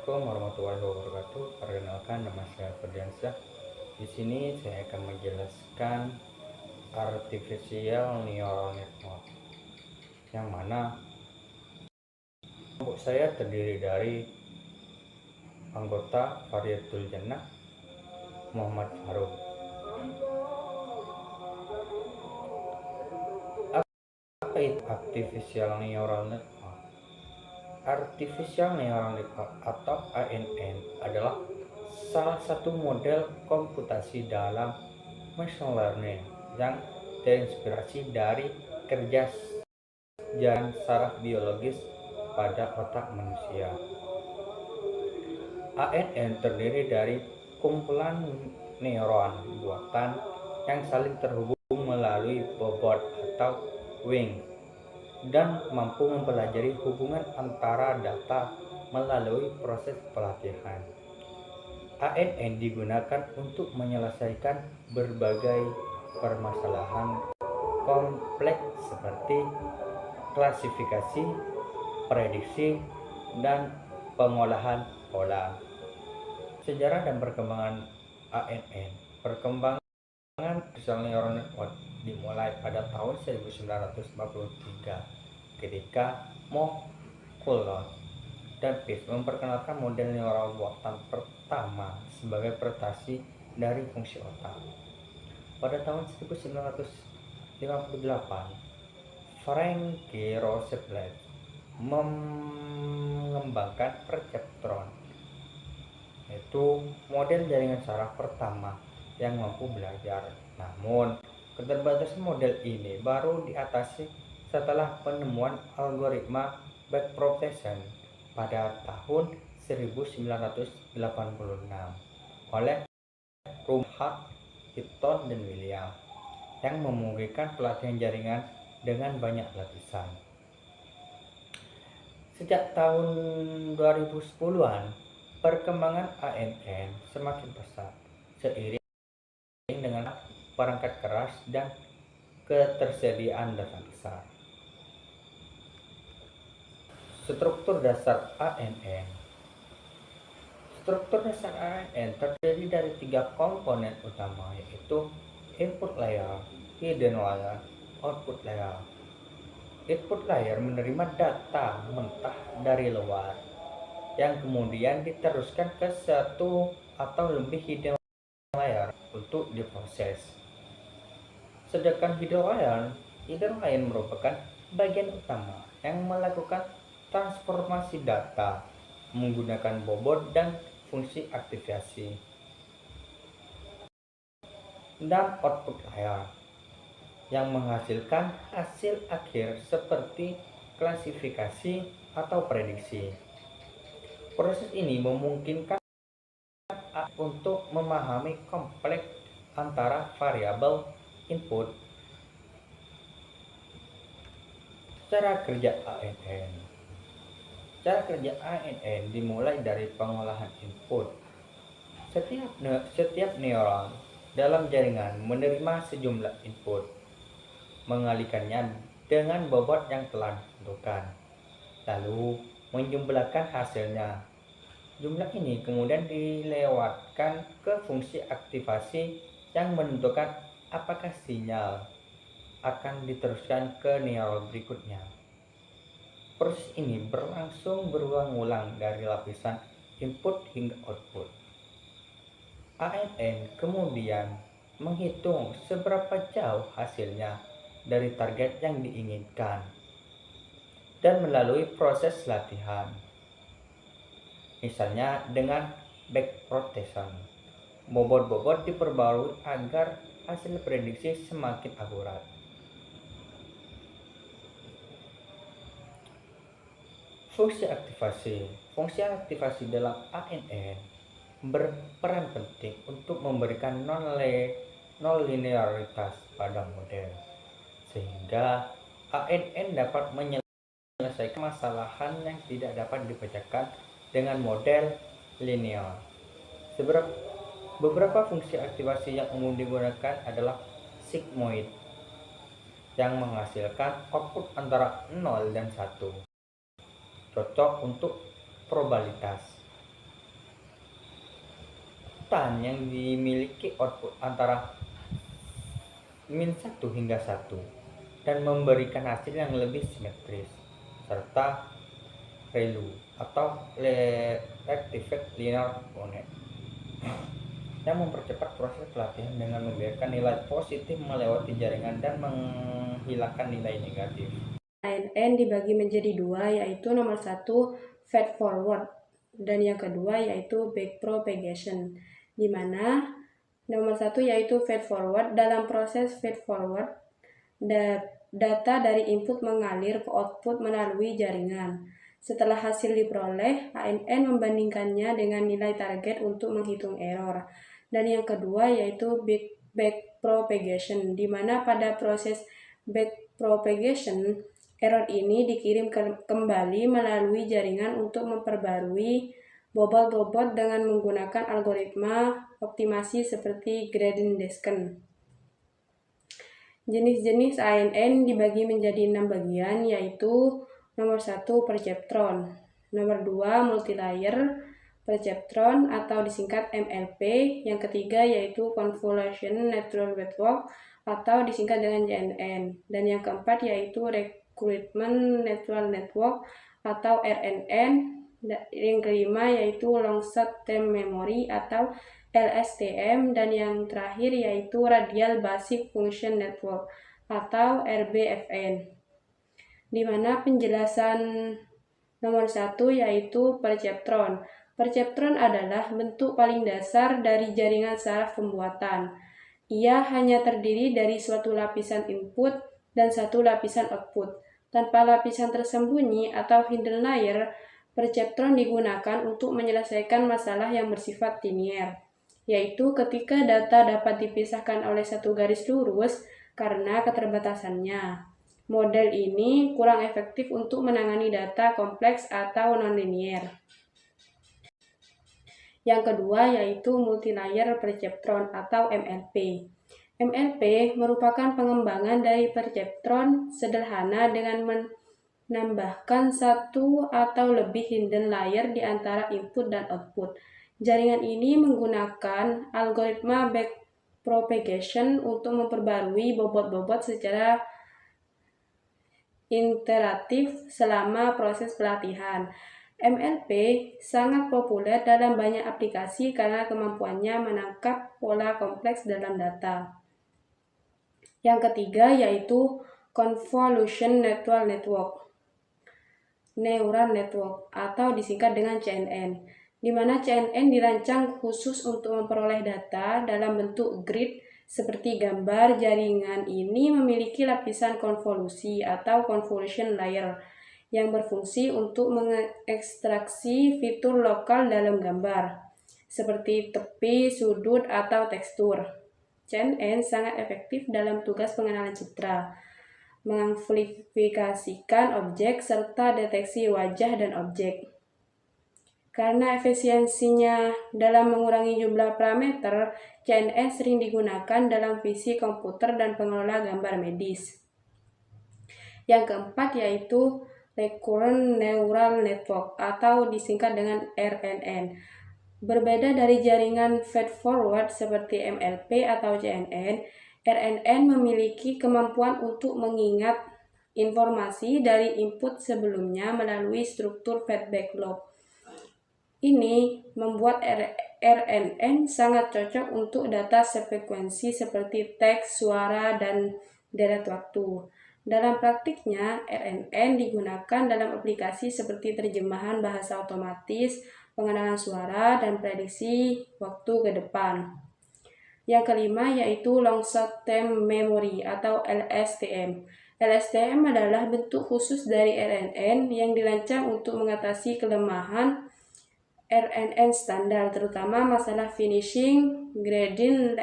Assalamualaikum warahmatullahi wabarakatuh. Perkenalkan, nama saya Ferdiansyah. Di sini saya akan menjelaskan artificial neural network, yang mana kelompok saya terdiri dari anggota Fariyatul Jannah, Muhammad Faruk. Apa itu artificial neural network? Artificial neural network atau ANN adalah salah satu model komputasi dalam machine learning yang terinspirasi dari kerja jalan saraf biologis pada otak manusia. ANN terdiri dari kumpulan neuron buatan yang saling terhubung melalui bobot atau wing dan mampu mempelajari hubungan antara data melalui proses pelatihan. ANN digunakan untuk menyelesaikan berbagai permasalahan kompleks seperti klasifikasi, prediksi, dan pengolahan pola. Sejarah dan perkembangan ANN. Perkembangan artificial neural network dimulai pada tahun 1943 ketika Mo Coulon dan Pitt memperkenalkan model neural buatan pertama sebagai presentasi dari fungsi otak. Pada tahun 1958, Frankie Roosevelt mengembangkan perceptron, yaitu model jaringan saraf pertama yang mampu belajar. Namun, keterbatasan model ini baru diatasi setelah penemuan algoritma backpropagation pada tahun 1986 oleh Rumhard, Hitton, dan William yang memungkinkan pelatihan jaringan dengan banyak lapisan. Sejak tahun 2010-an, perkembangan ANN semakin pesat seiring dengan perangkat keras dan ketersediaan data besar. Struktur dasar ANN. Struktur dasar ANN terdiri dari 3 komponen utama, yaitu input layer, hidden layer, output layer. Input layer menerima data mentah dari luar yang kemudian diteruskan ke satu atau lebih hidden layer untuk diproses. Sedangkan hidden layer merupakan bagian utama yang melakukan transformasi data menggunakan bobot dan fungsi aktivasi. Dan output layer yang menghasilkan hasil akhir seperti klasifikasi atau prediksi. Proses ini memungkinkan untuk memahami kompleks antara variabel input. Cara kerja ANN. Cara kerja ANN dimulai dari pengolahan input. Setiap neuron dalam jaringan menerima sejumlah input, mengalihkannya dengan bobot yang telah ditentukan, lalu menjumlahkan hasilnya. Jumlah ini kemudian dilewatkan ke fungsi aktivasi yang menentukan apakah sinyal akan diteruskan ke neuron berikutnya. Proses ini berlangsung berulang-ulang dari lapisan input hingga output. ANN kemudian menghitung seberapa jauh hasilnya dari target yang diinginkan dan melalui proses latihan, misalnya dengan backpropagation. Bobot-bobot diperbarui agar hasil prediksi semakin akurat. Fungsi aktivasi dalam ANN berperan penting untuk memberikan non-linearitas pada model, sehingga ANN dapat menyelesaikan masalahan yang tidak dapat dipecahkan dengan model linear. Beberapa fungsi aktivasi yang umum digunakan adalah sigmoid yang menghasilkan output antara 0 dan 1, cocok untuk probabilitas. urutan yang dimiliki output antara -1 hingga 1 dan memberikan hasil yang lebih simetris, serta ReLU atau Rectified Linear Connect yang mempercepat proses pelatihan dengan membiarkan nilai positif melewati jaringan dan menghilangkan nilai negatif. ANN dibagi menjadi dua, yaitu nomor 1 feed forward dan yang kedua yaitu back propagation, di mana nomor 1 yaitu feed forward. Dalam proses feed forward, data dari input mengalir ke output melalui jaringan. Setelah hasil diperoleh, ANN membandingkannya dengan nilai target untuk menghitung error. Dan yang kedua yaitu back propagation, di mana pada proses back propagation, error ini dikirim kembali melalui jaringan untuk memperbarui bobot-bobot dengan menggunakan algoritma optimasi seperti gradient descent. Jenis-jenis ANN dibagi menjadi 6 bagian, yaitu nomor 1 perceptron, nomor 2 multilayer perceptron atau disingkat MLP, yang ketiga yaitu convolution neural network atau disingkat dengan CNN, dan yang keempat yaitu recruitment neural network atau RNN, yang kelima yaitu long short term memory atau LSTM, dan yang terakhir yaitu Radial Basic Function Network atau RBFN. Di mana penjelasan nomor 1 yaitu perceptron. Perceptron adalah bentuk paling dasar dari jaringan saraf pembuatan. Ia hanya terdiri dari suatu lapisan input dan satu lapisan output. Tanpa lapisan tersembunyi atau hidden layer, perceptron digunakan untuk menyelesaikan masalah yang bersifat linear, yaitu ketika data dapat dipisahkan oleh satu garis lurus karena keterbatasannya. Model ini kurang efektif untuk menangani data kompleks atau nonlinear. Yang kedua yaitu multilayer perceptron atau MLP. MLP merupakan pengembangan dari perceptron sederhana dengan menambahkan satu atau lebih hidden layer di antara input dan output. Jaringan ini menggunakan algoritma backpropagation untuk memperbarui bobot-bobot secara interaktif selama proses pelatihan. MLP sangat populer dalam banyak aplikasi karena kemampuannya menangkap pola kompleks dalam data. Yang ketiga yaitu Convolution Neural Network atau disingkat dengan CNN, di mana CNN dirancang khusus untuk memperoleh data dalam bentuk grid seperti gambar. Jaringan ini memiliki lapisan konvolusi atau convolution layer yang berfungsi untuk mengekstraksi fitur lokal dalam gambar, seperti tepi, sudut, atau tekstur. CNN sangat efektif dalam tugas pengenalan citra, mengamplifikasikan objek, serta deteksi wajah dan objek. Karena efisiensinya dalam mengurangi jumlah parameter, CNN sering digunakan dalam visi komputer dan pengelola gambar medis. Yang keempat yaitu Recurrent Neural Network atau disingkat dengan RNN. Berbeda dari jaringan feed-forward seperti MLP atau CNN, RNN memiliki kemampuan untuk mengingat informasi dari input sebelumnya melalui struktur feedback loop. Ini membuat RNN sangat cocok untuk data sefrekuensi seperti teks, suara, dan deret waktu. Dalam praktiknya, RNN digunakan dalam aplikasi seperti terjemahan bahasa otomatis, pengenalan suara, dan prediksi waktu ke depan. Yang kelima yaitu Long Short Term Memory atau LSTM. LSTM adalah bentuk khusus dari RNN yang dirancang untuk mengatasi kelemahan RNN standar, terutama masalah finishing. Gradient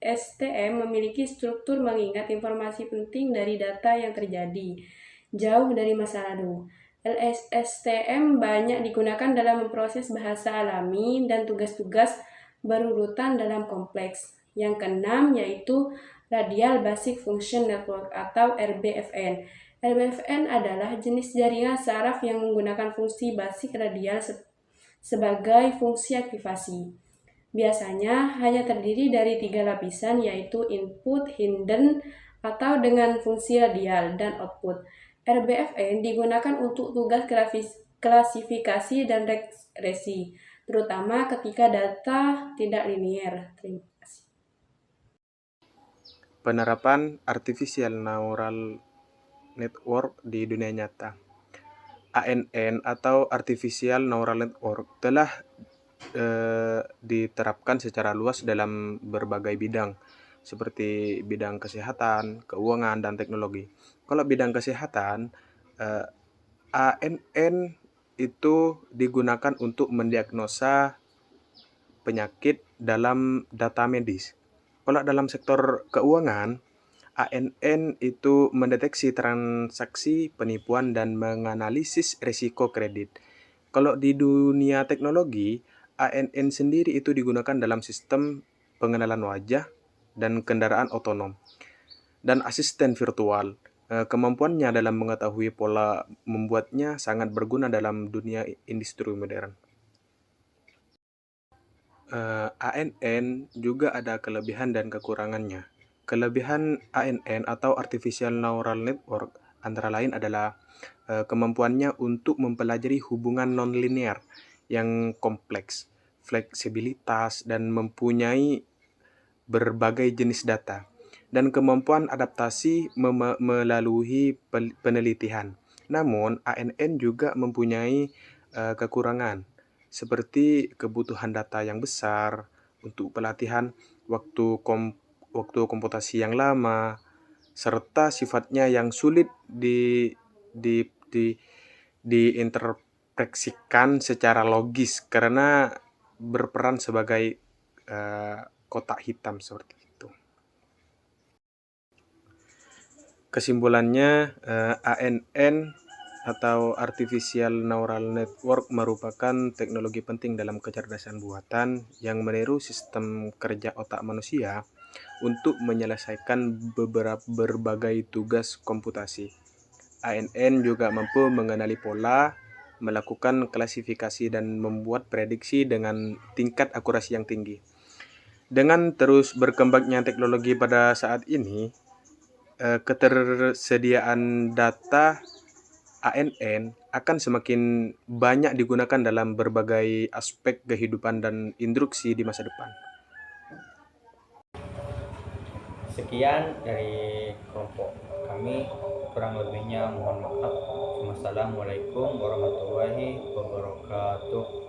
STM memiliki struktur mengingat informasi penting dari data yang terjadi jauh dari masa lalu. LSTM banyak digunakan dalam memproses bahasa alami dan tugas-tugas berurutan dalam kompleks. Yang keenam yaitu Radial Basic Function Network atau RBFN. RBFN adalah jenis jaringan saraf yang menggunakan fungsi basic radial sebagai fungsi aktivasi. Biasanya hanya terdiri dari 3 lapisan, yaitu input, hidden, atau dengan fungsi radial, dan output. RBFN digunakan untuk tugas klasifikasi dan regresi, terutama ketika data tidak linier. Terima kasih. Penerapan Artificial Neural Network di dunia nyata. ANN atau Artificial Neural Network telah diterapkan secara luas dalam berbagai bidang, seperti bidang kesehatan, keuangan, dan teknologi. Kalau bidang kesehatan, ANN itu digunakan untuk mendiagnosa penyakit dalam data medis. Kalau dalam sektor keuangan, ANN itu mendeteksi transaksi penipuan dan menganalisis risiko kredit. Kalau di dunia teknologi, ANN sendiri itu digunakan dalam sistem pengenalan wajah dan kendaraan otonom dan asisten virtual. Kemampuannya dalam mengetahui pola membuatnya sangat berguna dalam dunia industri modern. ANN juga ada kelebihan dan kekurangannya. Kelebihan ANN atau Artificial Neural Network antara lain adalah kemampuannya untuk mempelajari hubungan nonlinear yang kompleks, fleksibilitas, dan mempunyai berbagai jenis data, dan kemampuan adaptasi melalui penelitian. Namun, ANN juga mempunyai kekurangan, seperti kebutuhan data yang besar untuk pelatihan, waktu komputasi yang lama, serta sifatnya yang sulit diinterpretasikan secara logis karena berperan sebagai kotak hitam seperti itu. Kesimpulannya, ANN atau Artificial Neural Network merupakan teknologi penting dalam kecerdasan buatan yang meniru sistem kerja otak manusia untuk menyelesaikan berbagai tugas komputasi. ANN juga mampu mengenali pola, melakukan klasifikasi, dan membuat prediksi dengan tingkat akurasi yang tinggi. Dengan terus berkembangnya teknologi pada saat ini, ketersediaan data ANN akan semakin banyak digunakan dalam berbagai aspek kehidupan dan industri di masa depan. Sekian dari kelompok kami, kurang lebihnya mohon maaf. Wassalamualaikum warahmatullahi wabarakatuh.